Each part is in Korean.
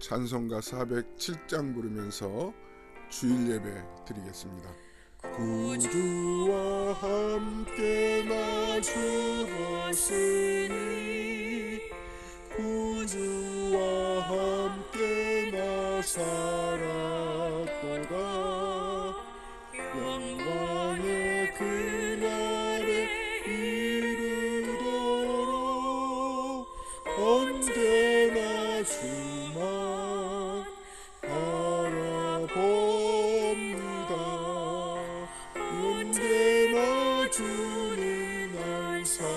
찬송가 407장 부르면서 주일 예배 드리겠습니다. 구주와 함께 나 죽었으니 구주와 함께 나 살았도다. 영광의 그날에 이르도록 언제나 주만 바라봅니다. 언제나 주는 날 사랑하사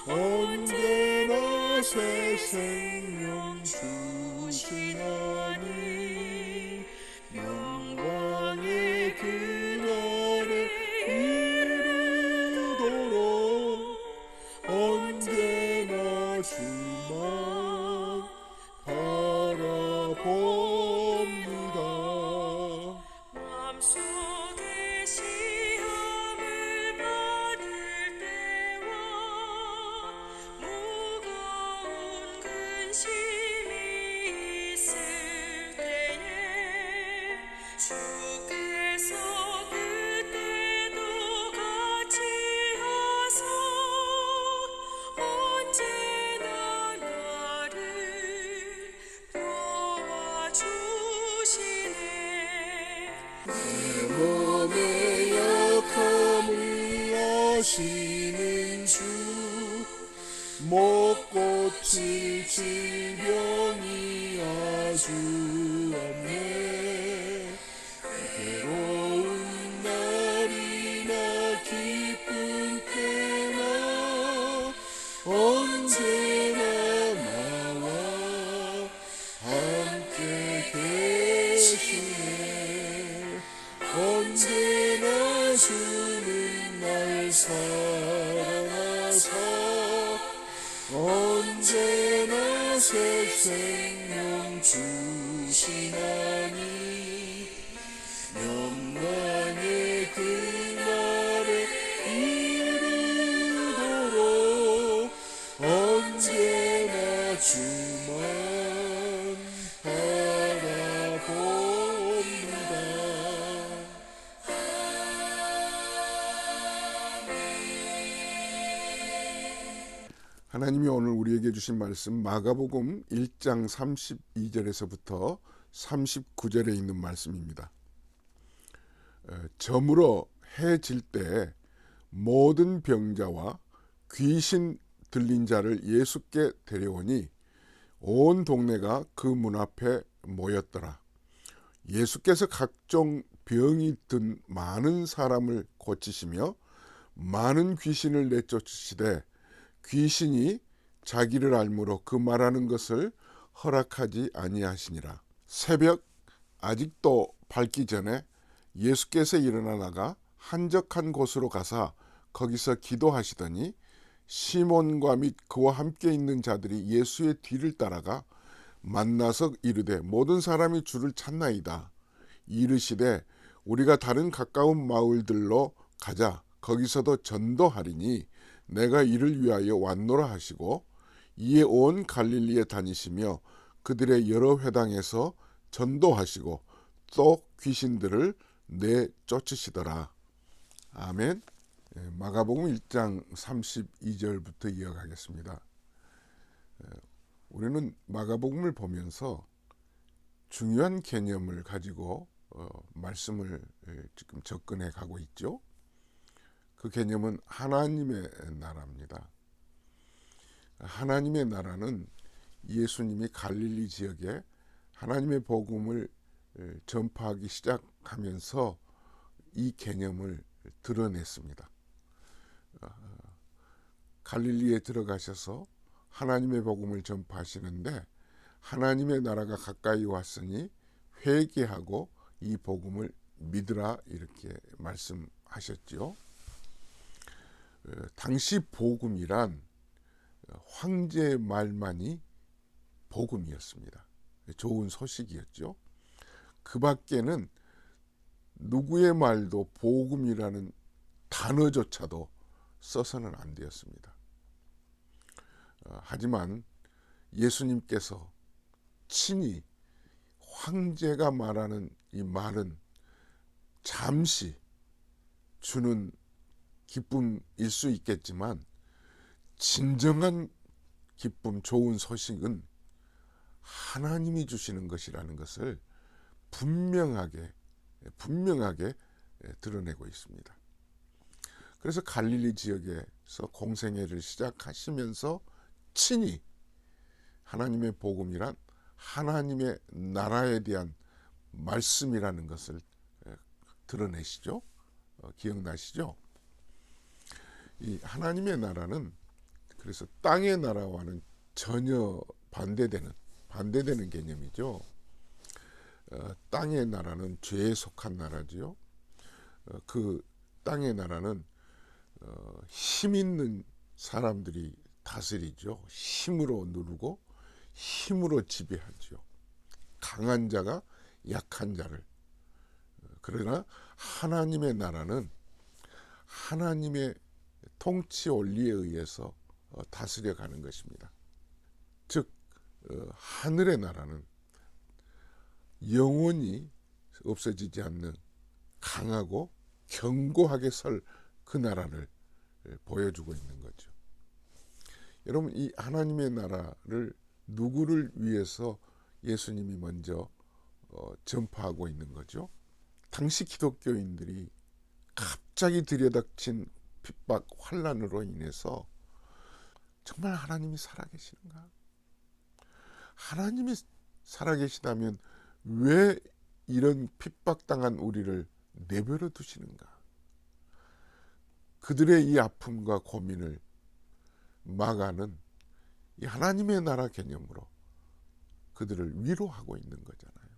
언제나 새 생명 주시나니 영광의 그날에 이르도록 언제나 주만 바라봅니다. 마음속에 시험을 받을 때와 무거운 근심이 있을 때에 주께서 그때도 같이 하사 언제나 나를 도와주시네. 내 몸의 약함을 아시는 주 못 고칠 질병이 아주 없네. 괴로운 날이나 기쁜 때나 언제나 나와 함께 계시네. 언제나 주는 날 사랑하사 언제나 새 생명 주시나니 영광의 그날에 이르도록 언제나 주만 바라봅니다. 하나님이 오늘 우리에게 주신 말씀 마가복음 1장 32절에서부터 39절에 있는 말씀입니다. 저물어 해질 때 모든 병자와 귀신 들린 자를 예수께 데려오니 온 동네가 그 문 앞에 모였더라. 예수께서 각종 병이 든 많은 사람을 고치시며 많은 귀신을 내쫓으시되 귀신이 자기를 알므로 그 말하는 것을 허락하지 아니하시니라. 새벽 아직도 밝기 전에 예수께서 일어나 나가 한적한 곳으로 가사 거기서 기도하시더니 시몬과 및 그와 함께 있는 자들이 예수의 뒤를 따라가 만나서 이르되 모든 사람이 주를 찾나이다. 이르시되 우리가 다른 가까운 마을들로 가자. 거기서도 전도하리니 내가 이를 위하여 왔노라 하시고 이에 온 갈릴리에 다니시며 그들의 여러 회당에서 전도하시고 또 귀신들을 내쫓으시더라. 아멘. 마가복음 1장 32절부터 이어가겠습니다. 우리는 마가복음을 보면서 중요한 개념을 가지고 말씀을 지금 접근해 가고 있죠. 그 개념은 하나님의 나라입니다. 하나님의 나라는 예수님이 갈릴리 지역에 하나님의 복음을 전파하기 시작하면서 이 개념을 드러냈습니다. 갈릴리에 들어가셔서 하나님의 복음을 전파하시는데 하나님의 나라가 가까이 왔으니 회개하고 이 복음을 믿으라 이렇게 말씀하셨지요. 당시 복음이란 황제의 말만이 복음이었습니다. 좋은 소식이었죠. 그 밖에는 누구의 말도 복음이라는 단어조차도 써서는 안 되었습니다. 하지만 예수님께서 친히 황제가 말하는 이 말은 잠시 주는 기쁨일 수 있겠지만 진정한 기쁨, 좋은 소식은 하나님이 주시는 것이라는 것을 분명하게 드러내고 있습니다. 그래서 갈릴리 지역에서 공생애를 시작하시면서 친히 하나님의 복음이란 하나님의 나라에 대한 말씀이라는 것을 드러내시죠. 기억나시죠? 이 하나님의 나라는 그래서 땅의 나라와는 전혀 반대되는 개념이죠. 땅의 나라는 죄에 속한 나라지요. 그 땅의 나라는 힘 있는 사람들이 다스리죠. 힘으로 누르고 힘으로 지배하죠. 강한 자가 약한 자를. 그러나 하나님의 나라는 하나님의 통치 원리에 의해서 다스려가는 것입니다. 즉 하늘의 나라는 영원히 없어지지 않는 강하고 견고하게 설 그 나라를 보여주고 있는 거죠. 여러분, 이 하나님의 나라를 누구를 위해서 예수님이 먼저 전파하고 있는 거죠? 당시 기독교인들이 갑자기 들여닥친 핍박, 환난으로 인해서 정말 하나님이 살아계시는가? 하나님이 살아계시다면 왜 이런 핍박당한 우리를 내버려 두시는가? 그들의 이 아픔과 고민을 막아는 이 하나님의 나라 개념으로 그들을 위로하고 있는 거잖아요.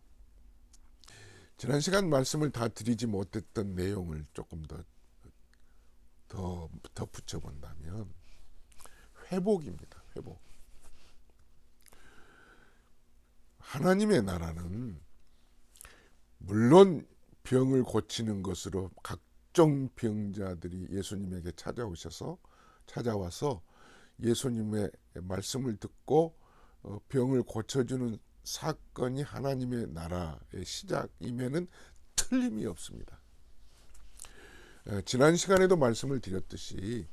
지난 시간 말씀을 다 드리지 못했던 내용을 조금 더 붙여본다면 회복입니다. 회복. 하나님의 나라는 물론 병을 고치는 것으로 각종 병자들이 예수님에게 찾아와서 예수님의 말씀을 듣고 병을 고쳐주는 사건이 하나님의 나라의 시작임에는 틀림이 없습니다. 지난 시간에도 말씀을 드렸듯이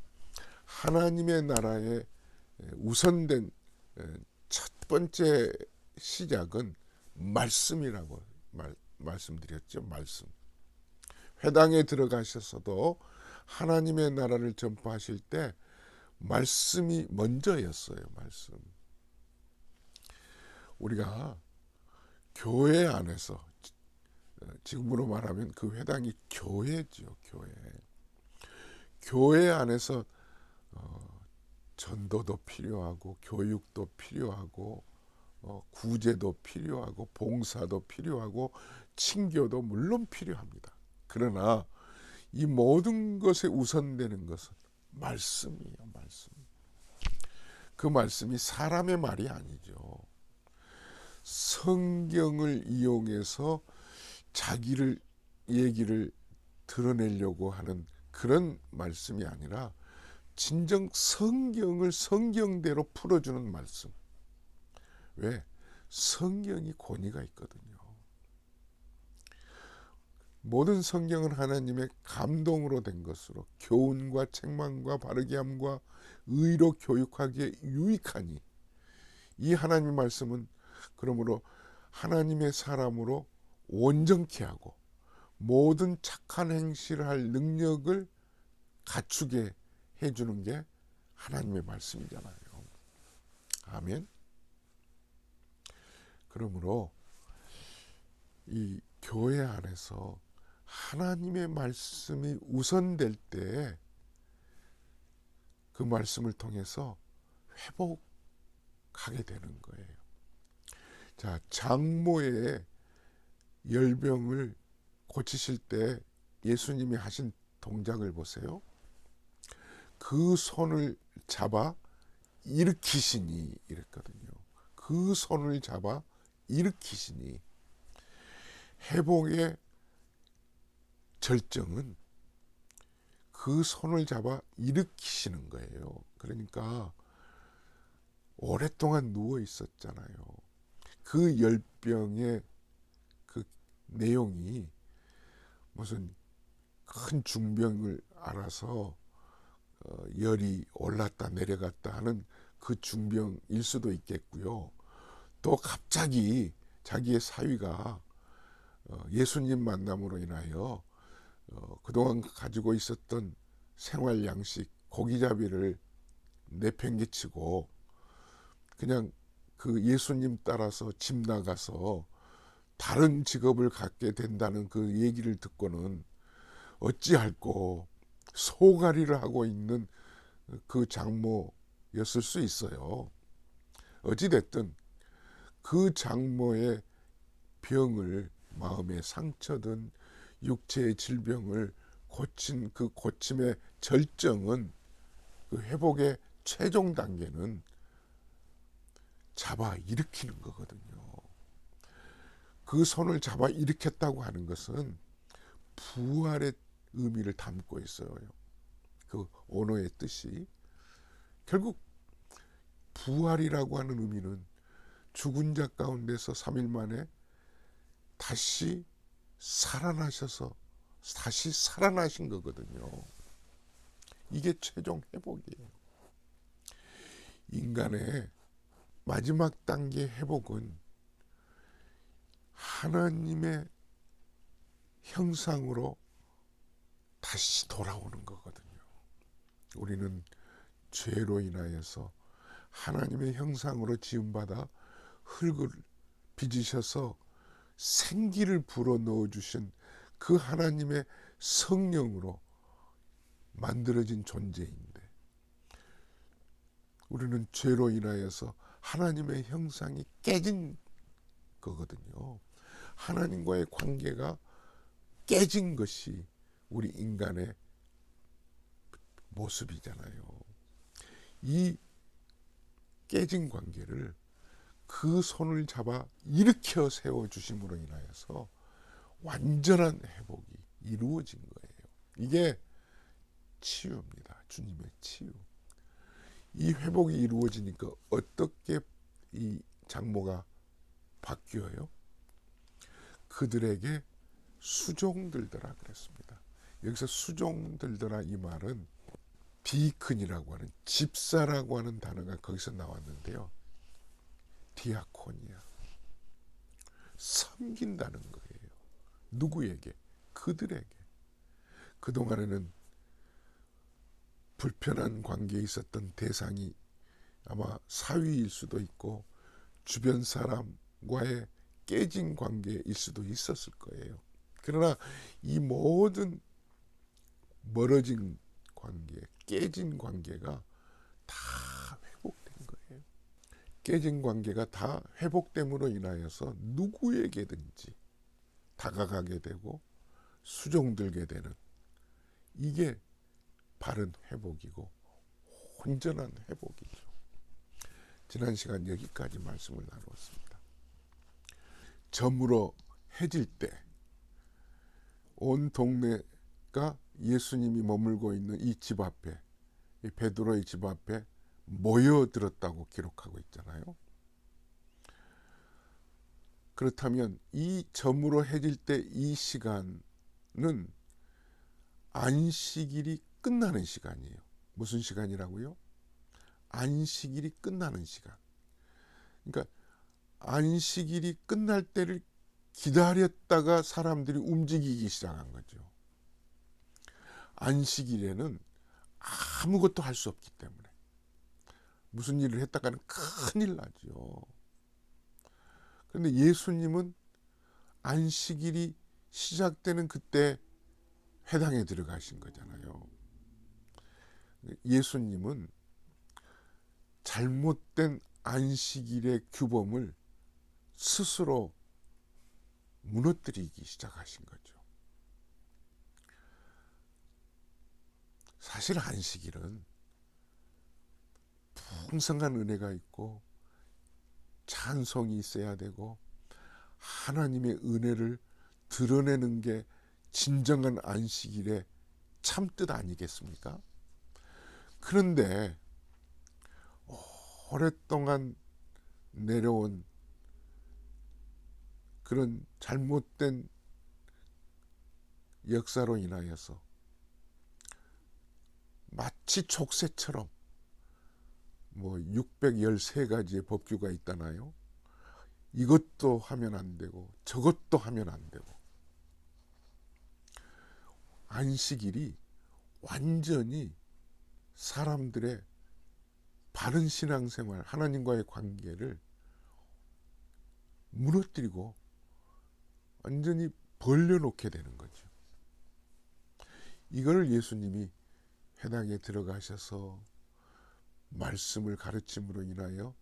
하나님의 나라의 우선된 첫 번째 시작은 말씀이라고 말씀드렸죠. 말씀. 회당에 들어가셔서도 하나님의 나라를 전파하실 때 말씀이 먼저였어요. 말씀. 우리가 교회 안에서, 지금으로 말하면 그 회당이 교회죠. 교회 안에서 전도도 필요하고 교육도 필요하고 구제도 필요하고 봉사도 필요하고 친교도 물론 필요합니다. 그러나 이 모든 것에 우선되는 것은 말씀이에요. 말씀. 그 말씀이 사람의 말이 아니죠. 성경을 이용해서 자기를 얘기를 드러내려고 하는 그런 말씀이 아니라 진정 성경을 성경대로 풀어주는 말씀. 왜? 성경이 권위가 있거든요. 모든 성경은 하나님의 감동으로 된 것으로 교훈과 책망과 바르게 함과 의로 교육하기에 유익하니 이 하나님의 말씀은 그러므로 하나님의 사람으로 온전케 하고 모든 착한 행실을 할 능력을 갖추게 해주는 게 하나님의 말씀이잖아요. 아멘. 그러므로 이 교회 안에서 하나님의 말씀이 우선될 때 그 말씀을 통해서 회복하게 되는 거예요. 자, 장모의 열병을 고치실 때 예수님이 하신 동작을 보세요. 그 손을 잡아 일으키시니 이랬거든요. 그 손을 잡아 일으키시니. 회복의 절정은 그 손을 잡아 일으키시는 거예요. 그러니까 오랫동안 누워 있었잖아요. 그 열병의 그 내용이 무슨 큰 중병을 알아서 열이 올랐다 내려갔다 하는 그 중병일 수도 있겠고요. 또 갑자기 자기의 사위가 예수님 만남으로 인하여 그동안 가지고 있었던 생활 양식 고기잡이를 내팽개치고 그냥 그 예수님 따라서 집 나가서 다른 직업을 갖게 된다는 그 얘기를 듣고는 어찌할꼬 소가리를 하고 있는 그 장모였을 수 있어요. 어찌됐든 그 장모의 병을, 마음의 상처든 육체의 질병을 고친 그 고침의 절정은, 그 회복의 최종 단계는 잡아 일으키는 거거든요. 그 손을 잡아 일으켰다고 하는 것은 부활의 의미를 담고 있어요. 그 언어의 뜻이. 결국 부활이라고 하는 의미는 죽은 자 가운데서 3일 만에 다시 살아나셔서 다시 살아나신 거거든요. 이게 최종 회복이에요. 인간의 마지막 단계 회복은 하나님의 형상으로 다시 돌아오는 거거든요. 우리는 죄로 인하여서 하나님의 형상으로 지음받아 흙을 빚으셔서 생기를 불어넣어 주신 그 하나님의 성령으로 만들어진 존재인데, 우리는 죄로 인하여서 하나님의 형상이 깨진 거거든요. 하나님과의 관계가 깨진 것이 우리 인간의 모습이잖아요. 이 깨진 관계를 그 손을 잡아 일으켜 세워주심으로 인하여서 완전한 회복이 이루어진 거예요. 이게 치유입니다. 주님의 치유. 이 회복이 이루어지니까 어떻게 이 장모가 바뀌어요? 그들에게 수종들더라 그랬습니다. 여기서 수종들더라 이 말은 디큰이라고 하는, 집사라고 하는 단어가 거기서 나왔는데요. 디아코니아, 섬긴다는 거예요. 누구에게? 그들에게. 그동안에는 불편한 관계에 있었던 대상이 아마 사위일 수도 있고 주변 사람과의 깨진 관계일 수도 있었을 거예요. 그러나 이 모든 멀어진 관계, 깨진 관계가 다 회복된 거예요. 깨진 관계가 다 회복됨으로 인하여서 누구에게든지 다가가게 되고 수종들게 되는, 이게 바른 회복이고 온전한 회복이죠. 지난 시간 여기까지 말씀을 나누었습니다. 저물어 해질 때 온 동네가 예수님이 머물고 있는 이 집 앞에, 이 베드로의 집 앞에 모여들었다고 기록하고 있잖아요. 그렇다면 이 저물어 해질 때 이 시간은 안식일이 끝나는 시간이에요. 무슨 시간이라고요? 안식일이 끝나는 시간. 그러니까 안식일이 끝날 때를 기다렸다가 사람들이 움직이기 시작한 거죠. 안식일에는 아무것도 할 수 없기 때문에 무슨 일을 했다가는 큰일 나죠. 그런데 예수님은 안식일이 시작되는 그때 회당에 들어가신 거잖아요. 예수님은 잘못된 안식일의 규범을 스스로 무너뜨리기 시작하신 거죠. 사실 안식일은 풍성한 은혜가 있고 찬송이 있어야 되고 하나님의 은혜를 드러내는 게 진정한 안식일의 참뜻 아니겠습니까? 그런데 오랫동안 내려온 그런 잘못된 역사로 인하여서 마치 족쇄처럼 뭐 613가지의 법규가 있다나요? 이것도 하면 안 되고 저것도 하면 안 되고, 안식일이 완전히 사람들의 바른 신앙생활, 하나님과의 관계를 무너뜨리고 완전히 벌려놓게 되는 거죠. 이걸 예수님이 회당에 들어가셔서 말씀을 가르침으로 인하여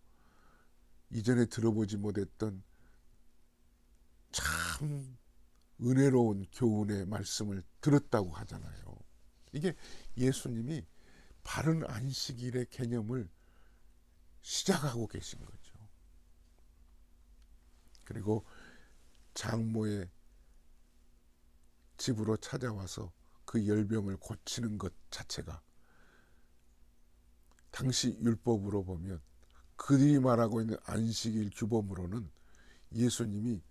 이전에 들어보지 못했던 참 은혜로운 교훈의 말씀을 들었다고 하잖아요. 이게 예수님이 바른 안식일의 개념을 시작하고 계신 거죠. 그리고 장모의 집으로 찾아와서 그 열병을 고치는 것 자체가 당시 율법으로 보면, 그들이 말하고 있는 안식일 규범으로는 예수님이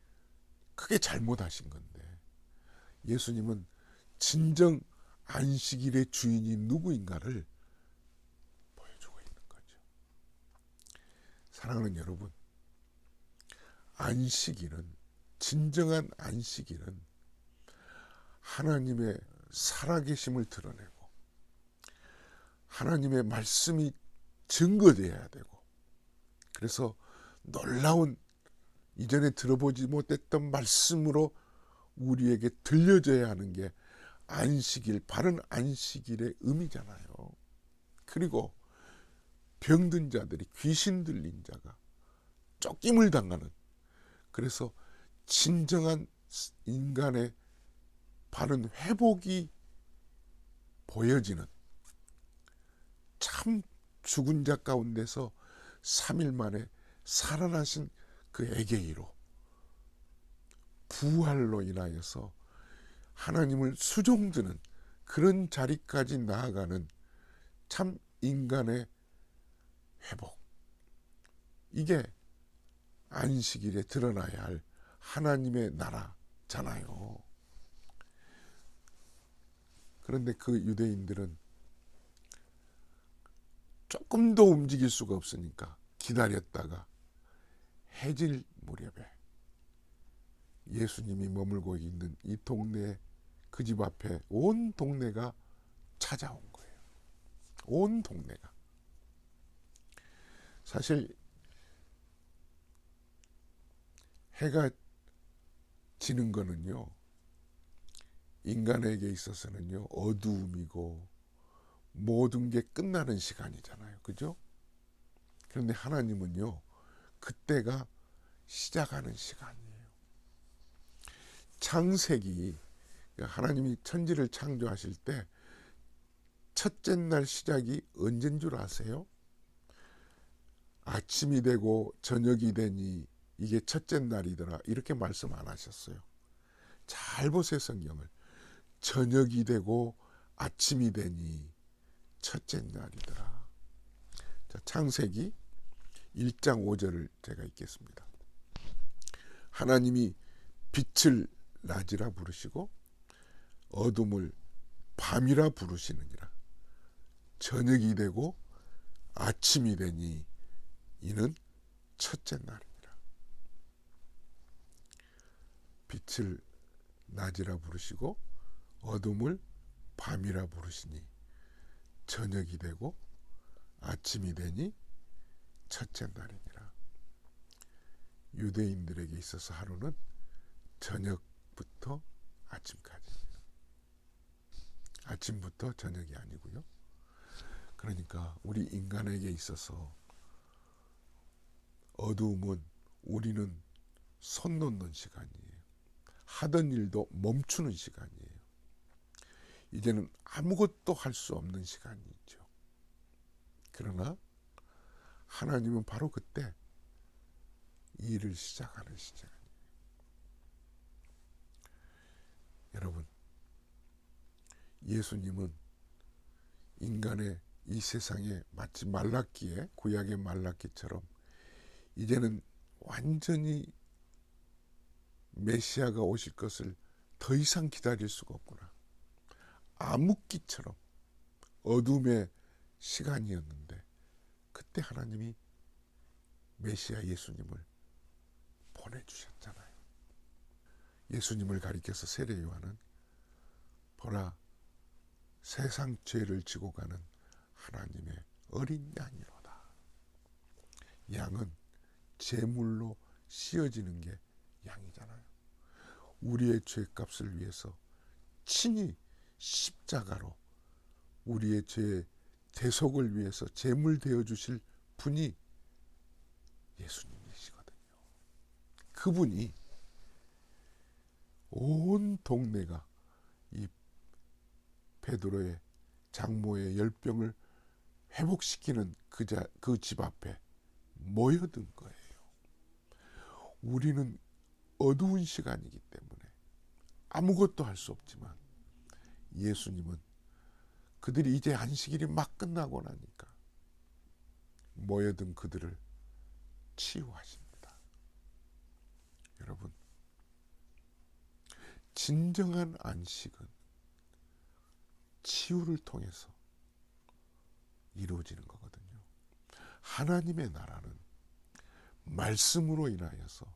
크게 잘못하신 건데, 예수님은 진정 안식일의 주인이 누구인가를 보여주고 있는 거죠. 사랑하는 여러분, 안식일은, 진정한 안식일은 하나님의 살아계심을 드러내고 하나님의 말씀이 증거되어야 되고, 그래서 놀라운 이전에 들어보지 못했던 말씀으로 우리에게 들려져야 하는 게 안식일, 바른 안식일의 의미잖아요. 그리고 병든 자들이, 귀신 들린 자가 쫓김을 당하는, 그래서 진정한 인간의 바른 회복이 보여지는, 참 죽은 자 가운데서 3일 만에 살아나신 그 에게이로, 부활로 인하여서 하나님을 수종드는 그런 자리까지 나아가는 참 인간의 회복, 이게 안식일에 드러나야 할 하나님의 나라잖아요. 그런데 그 유대인들은 조금 더 움직일 수가 없으니까 기다렸다가 해질 무렵에 예수님이 머물고 있는 이 동네, 그 집 앞에 온 동네가 찾아온 거예요. 온 동네가. 사실 해가 지는 거는요, 인간에게 있어서는요, 어두움이고 모든 게 끝나는 시간이잖아요. 그죠? 그런데 하나님은요, 그때가 시작하는 시간이에요. 창세기, 하나님이 천지를 창조하실 때 첫째 날 시작이 언제인 줄 아세요? 아침이 되고 저녁이 되니 이게 첫째 날이더라, 이렇게 말씀 안 하셨어요. 잘 보세요, 성경을. 저녁이 되고 아침이 되니 첫째 날이더라. 자, 창세기 1장 5절을 제가 읽겠습니다. 하나님이 빛을 낮이라 부르시고 어둠을 밤이라 부르시느니라. 저녁이 되고 아침이 되니 이는 첫째 날이니라. 빛을 낮이라 부르시고 어둠을 밤이라 부르시니 저녁이 되고 아침이 되니 첫째 날이니라. 유대인들에게 있어서 하루는 저녁부터 아침까지입니다. 아침부터 저녁이 아니고요. 그러니까 우리 인간에게 있어서 어두움은 우리는 손 놓는 시간이에요. 하던 일도 멈추는 시간이에요. 이제는 아무것도 할 수 없는 시간이죠. 그러나 하나님은 바로 그때 일을 시작하는 시간이에요. 여러분, 예수님은 인간의 이 세상에 마치 말라기에 구약의 말라기처럼 이제는 완전히 메시아가 오실 것을 더 이상 기다릴 수가 없구나. 암흑기처럼 어둠의 시간이었는데 그때 하나님이 메시아 예수님을 보내주셨잖아요. 예수님을 가리켜서 세례 요한은 보라 세상 죄를 지고 가는 하나님의 어린 양이로다. 양은 제물로 씌어지는 게 양이잖아요. 우리의 죄값을 위해서 친히 십자가로 우리의 죄의 대속을 위해서 제물 되어 주실 분이 예수님이시거든요. 그분이 온 동네가 이 베드로의 장모의 열병을 회복시키는 그 집 앞에 모여든 거예요. 우리는 어두운 시간이기 때문에 아무것도 할 수 없지만 예수님은 그들이 이제 안식일이 막 끝나고 나니까 모여든 그들을 치유하십니다. 여러분, 진정한 안식은 치유를 통해서 이루어지는 거거든요. 하나님의 나라는 말씀으로 인하여서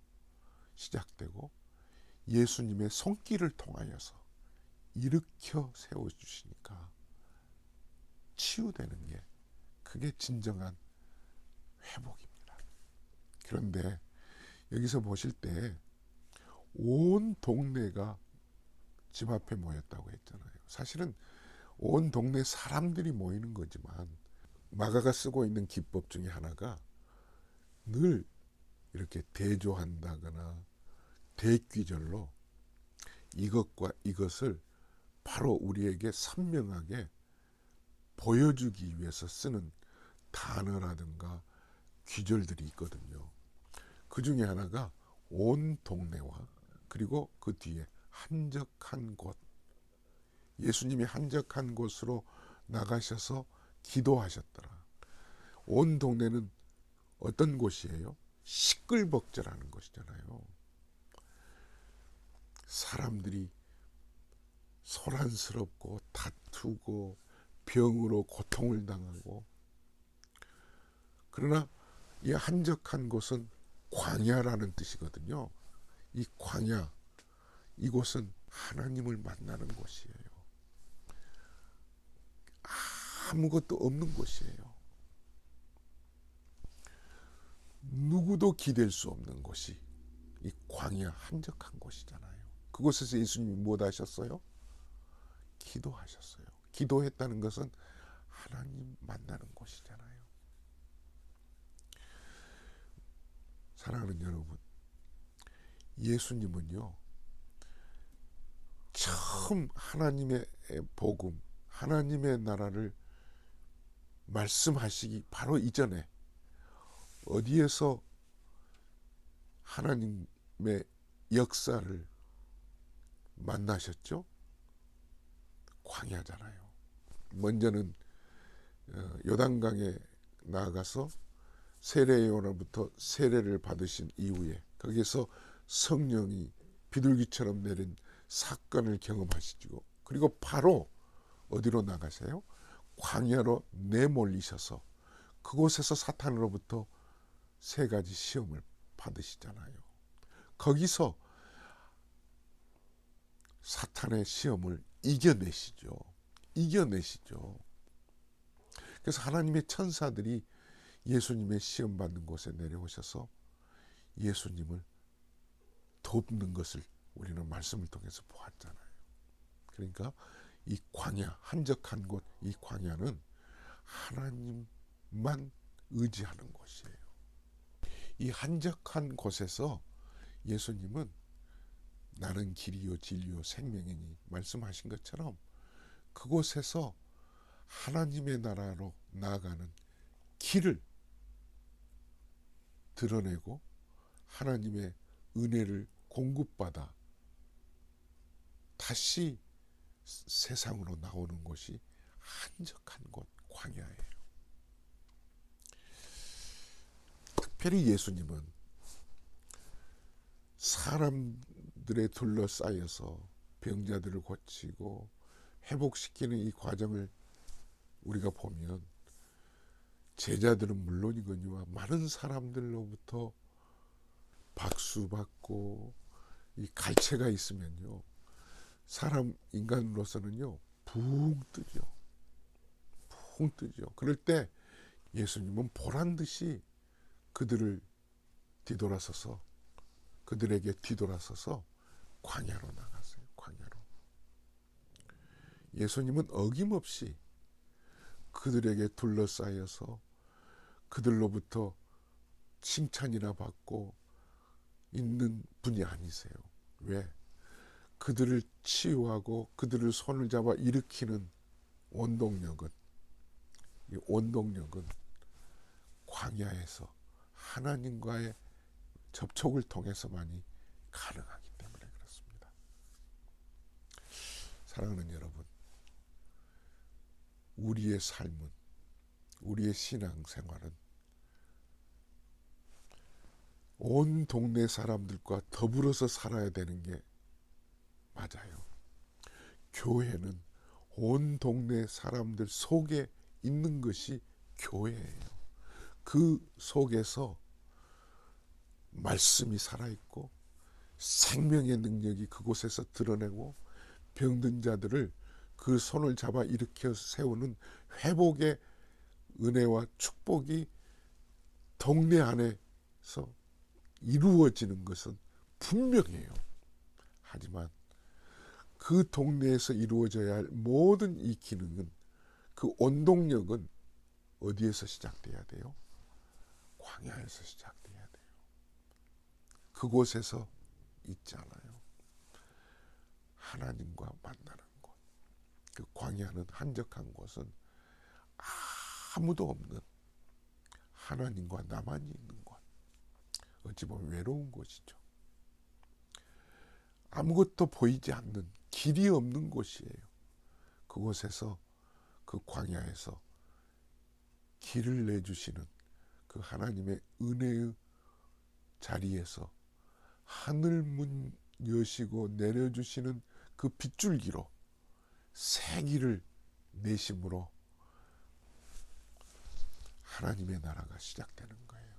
시작되고 예수님의 손길을 통하여서 일으켜 세워주시니까 치유되는 게 그게 진정한 회복입니다. 그런데 여기서 보실 때 온 동네가 집 앞에 모였다고 했잖아요. 사실은 온 동네 사람들이 모이는 거지만 마가가 쓰고 있는 기법 중에 하나가 늘 이렇게 대조한다거나 대귀절로 이것과 이것을 바로 우리에게 선명하게 보여주기 위해서 쓰는 단어라든가 귀절들이 있거든요. 그 중에 하나가 온 동네와 그리고 그 뒤에 한적한 곳, 예수님이 한적한 곳으로 나가셔서 기도하셨더라. 온 동네는 어떤 곳이에요? 시끌벅적하는 곳이잖아요. 사람들이 소란스럽고 다투고 병으로 고통을 당하고, 그러나 이 한적한 곳은 광야라는 뜻이거든요. 이 광야, 이곳은 하나님을 만나는 곳이에요. 아무것도 없는 곳이에요. 누구도 기댈 수 없는 곳이 이 광야 한적한 곳이잖아요. 그곳에서 예수님이 무엇 하셨어요? 기도하셨어요. 기도했다는 것은 하나님 만나는 곳이잖아요. 사랑하는 여러분, 예수님은요, 처음 하나님의 복음, 하나님의 나라를 말씀하시기 바로 이전에 어디에서 하나님의 역사를 만나셨죠? 광야잖아요. 먼저는 요단강에 나아가서 세례 요한으로부터 세례를 받으신 이후에 거기에서 성령이 비둘기처럼 내린 사건을 경험하시고, 그리고 바로 어디로 나가세요? 광야로 내몰리셔서 그곳에서 사탄으로부터 세 가지 시험을 받으시잖아요. 거기서 사탄의 시험을 이겨내시죠. 그래서 하나님의 천사들이 예수님의 시험 받는 곳에 내려오셔서 예수님을 돕는 것을 우리는 말씀을 통해서 보았잖아요. 그러니까 이 광야, 한적한 곳, 이 광야는 하나님만 의지하는 곳이에요. 이 한적한 곳에서 예수님은 나는 길이요 진리요 생명이니 말씀하신 것처럼 그곳에서 하나님의 나라로 나아가는 길을 드러내고 하나님의 은혜를 공급받아 다시 세상으로 나오는 곳이 한적한 곳, 광야예요. 특별히 예수님은 사람들에 둘러싸여서 병자들을 고치고 회복시키는 이 과정을 우리가 보면 제자들은 물론이거니와 많은 사람들로부터 박수받고 이 갈채가 있으면요, 사람 인간으로서는요 붕 뜨죠. 붕 뜨죠. 그럴 때 예수님은 보란듯이 그들을 뒤돌아서서 그들에게 뒤돌아서서 광야로 나갔어요. 광야로. 예수님은 어김없이 그들에게 둘러싸여서 그들로부터 칭찬이나 받고 있는 분이 아니세요. 왜? 그들을 치유하고 그들을 손을 잡아 일으키는 원동력은, 이 원동력은 광야에서 하나님과의 접촉을 통해서만이 가능하기 때문에 그렇습니다. 사랑하는 여러분, 우리의 삶은, 우리의 신앙생활은 온 동네 사람들과 더불어서 살아야 되는 게 맞아요. 교회는 온 동네 사람들 속에 있는 것이 교회예요. 그 속에서 말씀이 살아있고 생명의 능력이 그곳에서 드러내고 병든 자들을 그 손을 잡아 일으켜 세우는 회복의 은혜와 축복이 동네 안에서 이루어지는 것은 분명해요. 하지만 그 동네에서 이루어져야 할 모든 이 기능은, 그 원동력은 어디에서 시작돼야 돼요? 광야에서 시작돼야 돼요. 그곳에서 있잖아요. 하나님과 만나는 곳. 그 광야는, 한적한 곳은 아무도 없는 하나님과 나만이 있는 곳. 어찌 보면 외로운 곳이죠. 아무것도 보이지 않는, 길이 없는 곳이에요. 그곳에서, 그 광야에서 길을 내주시는 그 하나님의 은혜의 자리에서 하늘 문 여시고 내려주시는 그 빗줄기로 새 길을 내심으로 하나님의 나라가 시작되는 거예요.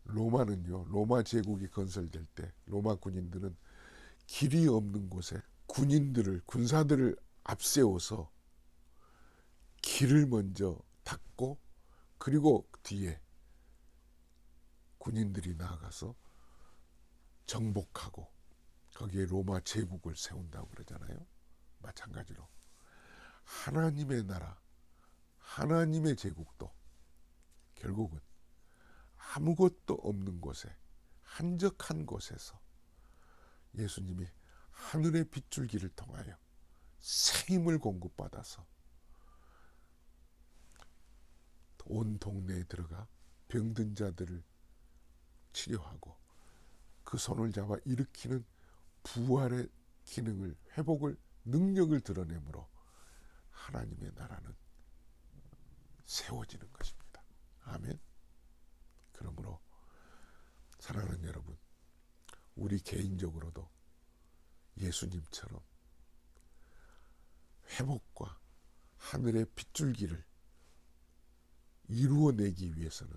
로마는요, 로마 제국이 건설될 때 로마 군인들은 길이 없는 곳에 군사들을 앞세워서 길을 먼저 닫고, 그리고 뒤에 군인들이 나아가서 정복하고 거기에 로마 제국을 세운다고 그러잖아요. 마찬가지로 하나님의 나라, 하나님의 제국도 결국은 아무것도 없는 곳에, 한적한 곳에서 예수님이 하늘의 빗줄기를 통하여 새 힘을 공급받아서 온 동네에 들어가 병든 자들을 치료하고 그 손을 잡아 일으키는 부활의 기능을, 회복을, 능력을 드러내므로 하나님의 나라는 세워지는 것입니다. 아멘. 그러므로 사랑하는 여러분, 우리 개인적으로도 예수님처럼 회복과 하늘의 빗줄기를 이루어내기 위해서는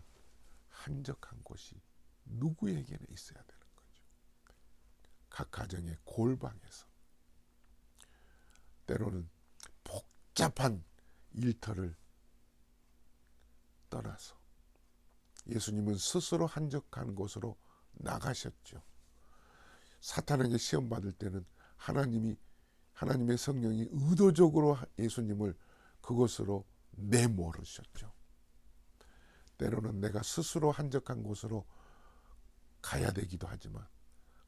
한적한 곳이 누구에게나 있어야 되는 거죠. 각 가정의 골방에서, 때로는 복잡한 일터를 떠나서 예수님은 스스로 한적한 곳으로 나가셨죠. 사탄에게 시험 받을 때는 하나님의 성령이 의도적으로 예수님을 그곳으로 내몰으셨죠. 때로는 내가 스스로 한적한 곳으로 가야 되기도 하지만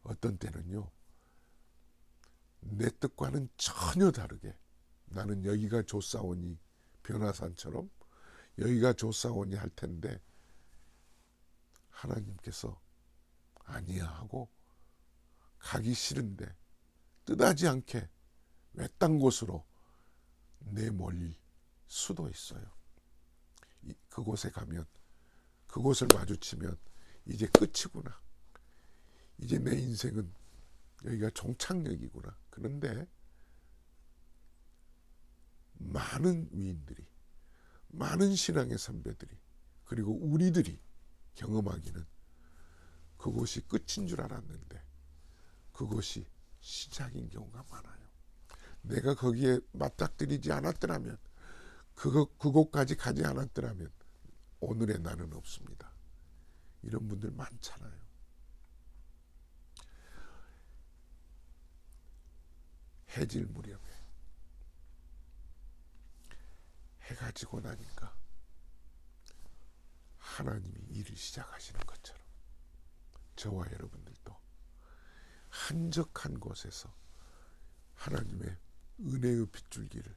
어떤 때는요, 내 뜻과는 전혀 다르게, 나는 여기가 좋사오니, 변화산처럼 여기가 좋사오니 할 텐데 하나님께서 아니야 하고 가기 싫은데 뜻하지 않게 외딴 곳으로 내몰 수도 있어요. 그곳에 가면, 그곳을 마주치면 이제 끝이구나. 이제 내 인생은 여기가 종착역이구나. 그런데 많은 위인들이, 많은 신앙의 선배들이, 그리고 우리들이 경험하기는 그곳이 끝인 줄 알았는데 그곳이 시작인 경우가 많아요. 내가 거기에 맞닥뜨리지 않았더라면, 그곳까지 가지 않았더라면 오늘의 나는 없습니다. 이런 분들 많잖아요. 해질 무렵에 해가 지고 나니까 하나님이 일을 시작하시는 것처럼 저와 여러분들도 한적한 곳에서 하나님의 은혜의 빗줄기를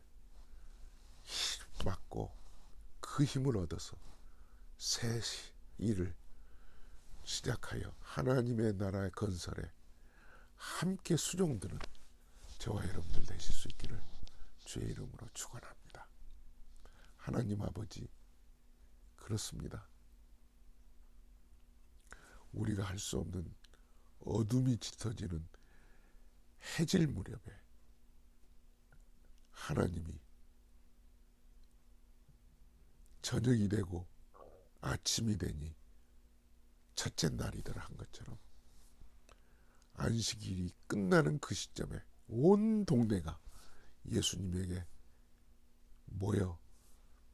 맞고 그 힘을 얻어서 새 일을 시작하여 하나님의 나라의 건설에 함께 수종드는 저와 여러분들 되실 수 있기를 주의 이름으로 축원합니다. 하나님 아버지, 그렇습니다. 우리가 할 수 없는 어둠이 짙어지는 해질 무렵에 하나님이 저녁이 되고 아침이 되니 첫째 날이더라 한 것처럼 안식일이 끝나는 그 시점에 온 동네가 예수님에게 모여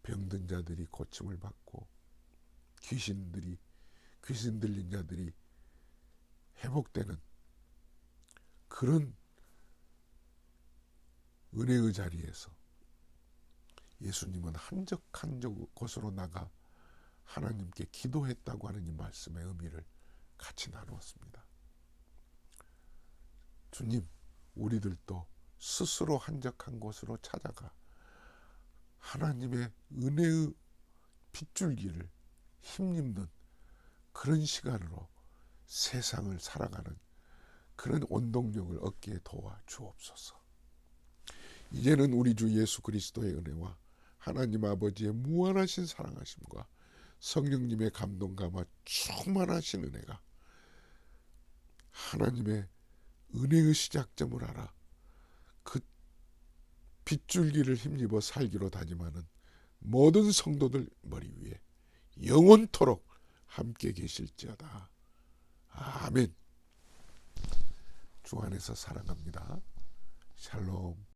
병든 자들이 고침을 받고 귀신 들린 자들이 회복되는 그런 은혜의 자리에서 예수님은 한적한 곳으로 나가 하나님께 기도했다고 하는 이 말씀의 의미를 같이 나누었습니다. 주님, 우리들도 스스로 한적한 곳으로 찾아가 하나님의 은혜의 빗줄기를 힘입는 그런 시간으로 세상을 살아가는 그런 원동력을 얻게 도와 주옵소서. 이제는 우리 주 예수 그리스도의 은혜와 하나님 아버지의 무한하신 사랑하심과 성령님의 감동 감화 충만하신 은혜가 하나님의 은혜의 시작점을 알아 그 빗줄기를 힘입어 살기로 다짐하는 모든 성도들 머리 위에 영원토록 함께 계실지어다. 아멘. 주 안에서 사랑합니다. 샬롬.